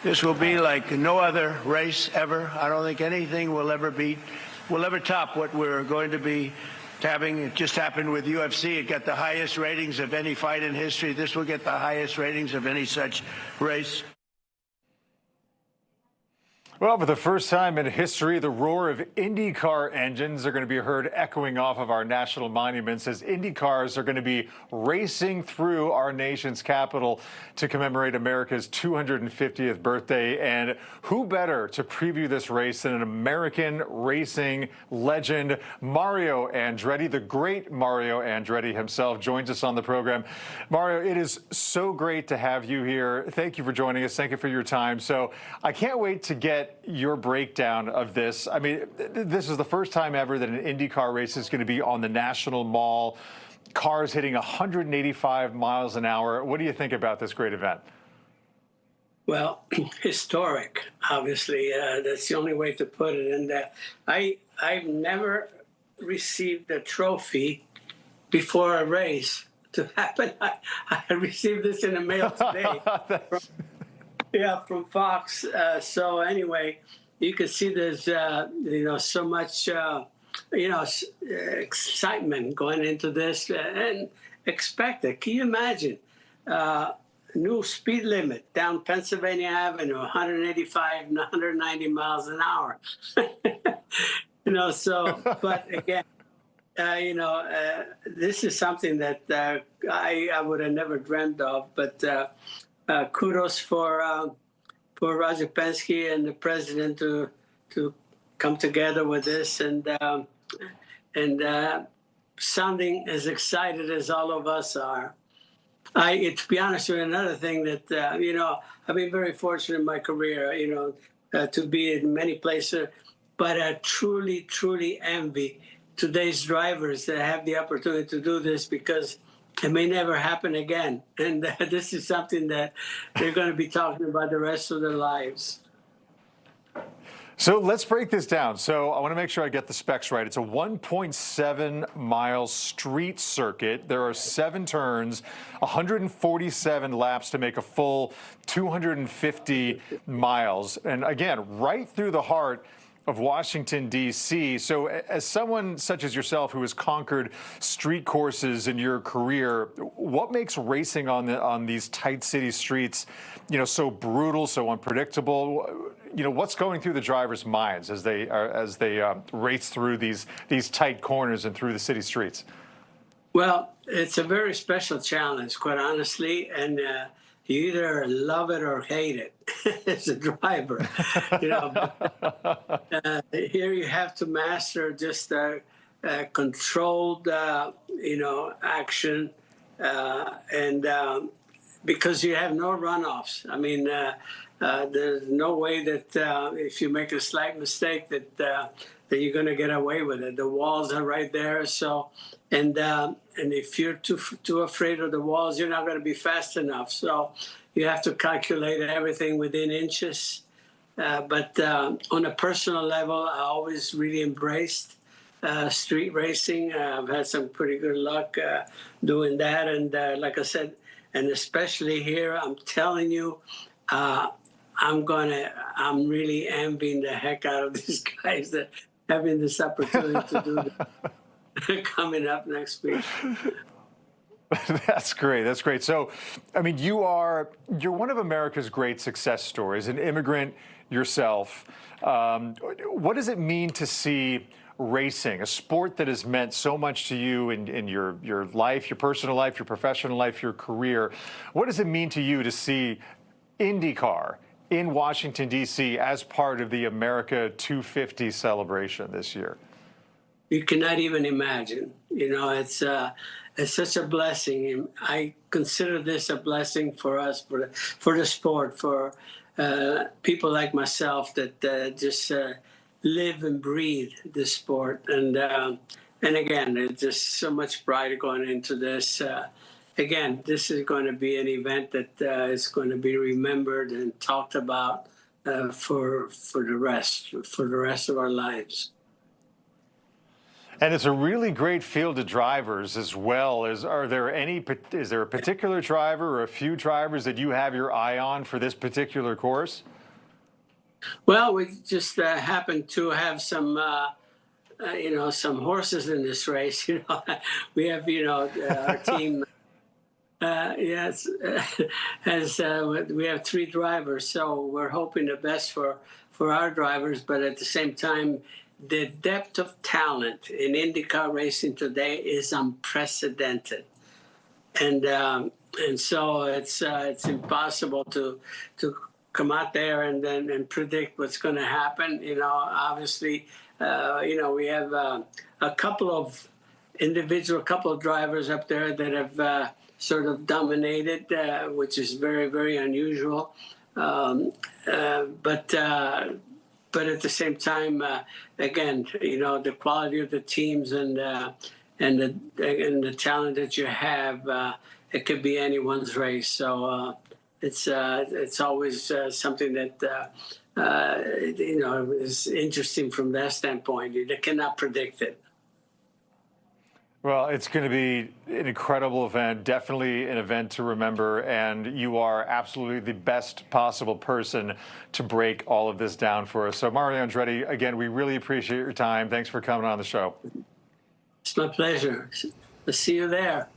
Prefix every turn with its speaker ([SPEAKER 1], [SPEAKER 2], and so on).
[SPEAKER 1] This will be like no other race ever. I don't think anything will ever top what we're going to be having. It just happened with UFC. It got the highest ratings of any fight in history. This will get the highest ratings of any such race.
[SPEAKER 2] Well, for the first time in history, the roar of IndyCar engines are going to be heard echoing off of our national monuments as Indy cars are going to be racing through our nation's capital to commemorate America's 250th birthday. And who better to preview this race than an American racing legend, Mario Andretti, the great Mario Andretti himself, joins us on the program. Mario, it is so great to have you here. Thank you for joining us. Thank you for your time. So I can't wait to get your breakdown of this. I mean, this is the first time ever that an IndyCar race is going to be on the National Mall, cars hitting 185 miles an hour. What do you think about this great event?
[SPEAKER 3] Well, historic, obviously. That's the only way to put it. And I've never received a trophy before a race to happen. I received this in the mail today. Yeah, from Fox. So anyway, you can see there's so much excitement going into this and expected. Can you imagine? New speed limit down Pennsylvania Avenue, 185 and 190 miles an hour. But again, this is something that I would have never dreamed of, but. Kudos for Roger Penske and the president to come together with this and sounding as excited as all of us are. To be honest with you, another thing that I've been very fortunate in my career, to be in many places, but I truly envy today's drivers that have the opportunity to do this because it may never happen again. And this is something that they're going to be talking about the rest of their lives.
[SPEAKER 2] So let's break this down. So I want to make sure I get the specs right. It's a 1.7 mile street circuit. There are 7 turns, 147 laps to make a full 250 miles. And again, right through the heart of Washington, D.C. So as someone such as yourself who has conquered street courses in your career, what makes racing on these tight city streets, so brutal, so unpredictable? What's going through the drivers' minds as they race through these tight corners and through the city streets?
[SPEAKER 3] Well, it's a very special challenge, quite honestly, and you either love it or hate it as a driver. Here you have to master just controlled, action, and because you have no runoffs. I mean, there's no way that if you make a slight mistake that you're going to get away with it. The walls are right there, so. And if you're too afraid of the walls, you're not going to be fast enough. So you have to calculate everything within inches. But on a personal level, I always really embraced street racing. I've had some pretty good luck doing that. And like I said, and especially here, I'm telling you, I'm really envying the heck out of these guys that having this opportunity to do that. Coming up next week.
[SPEAKER 2] That's great. That's great. So, I mean, you're one of America's great success stories, an immigrant yourself. What does it mean to see racing, a sport that has meant so much to you in your life, your personal life, your professional life, your career? What does it mean to you to see IndyCar in Washington, D.C. as part of the America 250 celebration this year?
[SPEAKER 3] You cannot even imagine. It's such a blessing. I consider this a blessing for us, for the sport, for people like myself that just live and breathe this sport. And again, there's just so much pride going into this. Again, this is going to be an event that is going to be remembered and talked about for the rest of our lives.
[SPEAKER 2] And it's a really great field of drivers as well. Is there a particular driver or a few drivers that you have your eye on for this particular course?
[SPEAKER 3] Well, we just happen to have some, some horses in this race. We have, our team. Yes, as we have 3 drivers, so we're hoping the best for our drivers. But at the same time, the depth of talent in IndyCar racing today is unprecedented, and so it's impossible to come out there and predict what's going to happen. Obviously, we have a couple of drivers up there that have sort of dominated, which is very, very unusual. But at the same time, again, the quality of the teams and the talent that you have, it could be anyone's race. So it's always something that is interesting from that standpoint. You cannot predict it.
[SPEAKER 2] Well, it's going to be an incredible event, definitely an event to remember, and you are absolutely the best possible person to break all of this down for us. So, Mario Andretti, again, we really appreciate your time. Thanks for coming on the show.
[SPEAKER 3] It's my pleasure. I'll see you there.